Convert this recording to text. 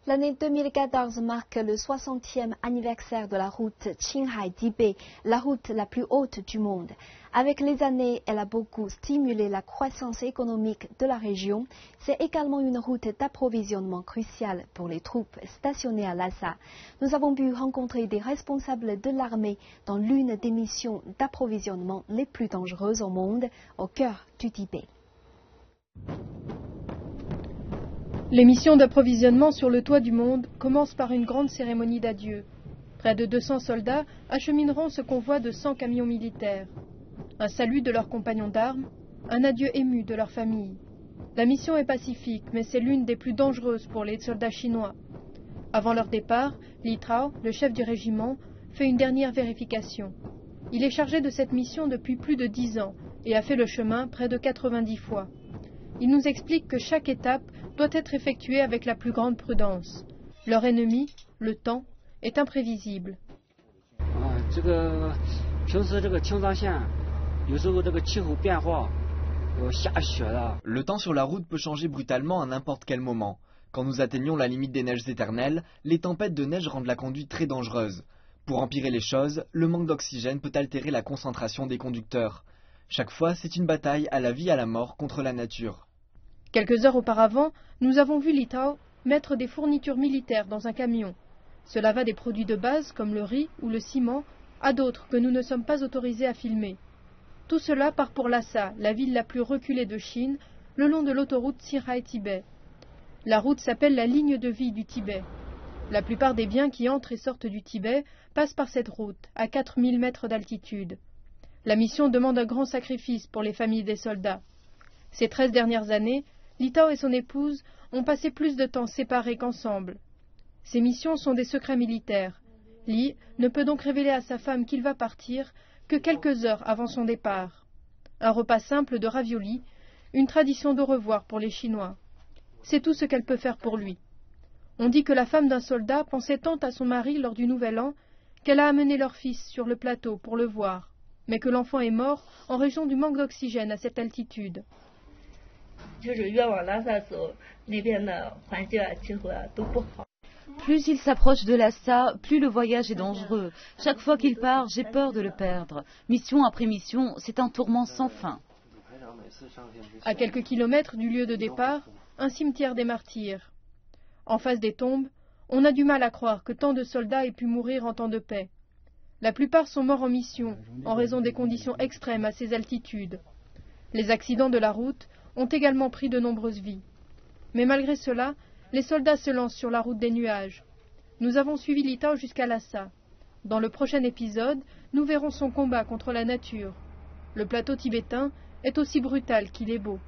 L'année 2014 marque le 60e anniversaire de la route Qinghai-Tibet, la route la plus haute du monde. Avec les années, elle a beaucoup stimulé la croissance économique de la région. C'est également une route d'approvisionnement cruciale pour les troupes stationnées à Lhasa. Nous avons pu rencontrer des responsables de l'armée dans l'une des missions d'approvisionnement les plus dangereuses au monde, au cœur du Tibet. Les missions d'approvisionnement sur le toit du monde commencent par une grande cérémonie d'adieu. Près de 200 soldats achemineront ce convoi de 100 camions militaires. Un salut de leurs compagnons d'armes, un adieu ému de leur famille. La mission est pacifique, mais c'est l'une des plus dangereuses pour les soldats chinois. Avant leur départ, Li Tao, le chef du régiment, fait une dernière vérification. Il est chargé de cette mission depuis plus de 10 ans et a fait le chemin près de 90 fois. Il nous explique que chaque étape doit être effectuée avec la plus grande prudence. Leur ennemi, le temps, est imprévisible. Le temps sur la route peut changer brutalement à n'importe quel moment. Quand nous atteignons la limite des neiges éternelles, les tempêtes de neige rendent la conduite très dangereuse. Pour empirer les choses, le manque d'oxygène peut altérer la concentration des conducteurs. Chaque fois, c'est une bataille à la vie et à la mort contre la nature. Quelques heures auparavant, nous avons vu Li Tao mettre des fournitures militaires dans un camion. Cela va des produits de base comme le riz ou le ciment à d'autres que nous ne sommes pas autorisés à filmer. Tout cela part pour Lhasa, la ville la plus reculée de Chine, le long de l'autoroute Qinghai-Tibet. La route s'appelle la ligne de vie du Tibet. La plupart des biens qui entrent et sortent du Tibet passent par cette route, à 4000 mètres d'altitude. La mission demande un grand sacrifice pour les familles des soldats. Ces 13 dernières années, Li Tao et son épouse ont passé plus de temps séparés qu'ensemble. Ces missions sont des secrets militaires. Li ne peut donc révéler à sa femme qu'il va partir que quelques heures avant son départ. Un repas simple de raviolis, une tradition d'au revoir pour les Chinois. C'est tout ce qu'elle peut faire pour lui. On dit que la femme d'un soldat pensait tant à son mari lors du Nouvel An qu'elle a amené leur fils sur le plateau pour le voir, mais que l'enfant est mort en raison du manque d'oxygène à cette altitude. Plus il s'approche de Lhasa, plus le voyage est dangereux. Chaque fois qu'il part, j'ai peur de le perdre. Mission après mission, c'est un tourment sans fin. À quelques kilomètres du lieu de départ, un cimetière des martyrs. En face des tombes, on a du mal à croire que tant de soldats aient pu mourir en temps de paix. La plupart sont morts en mission, en raison des conditions extrêmes à ces altitudes. Les accidents de la route ont également pris de nombreuses vies. Mais malgré cela, les soldats se lancent sur la route des nuages. Nous avons suivi Li Tao jusqu'à Lhasa. Dans le prochain épisode, nous verrons son combat contre la nature. Le plateau tibétain est aussi brutal qu'il est beau.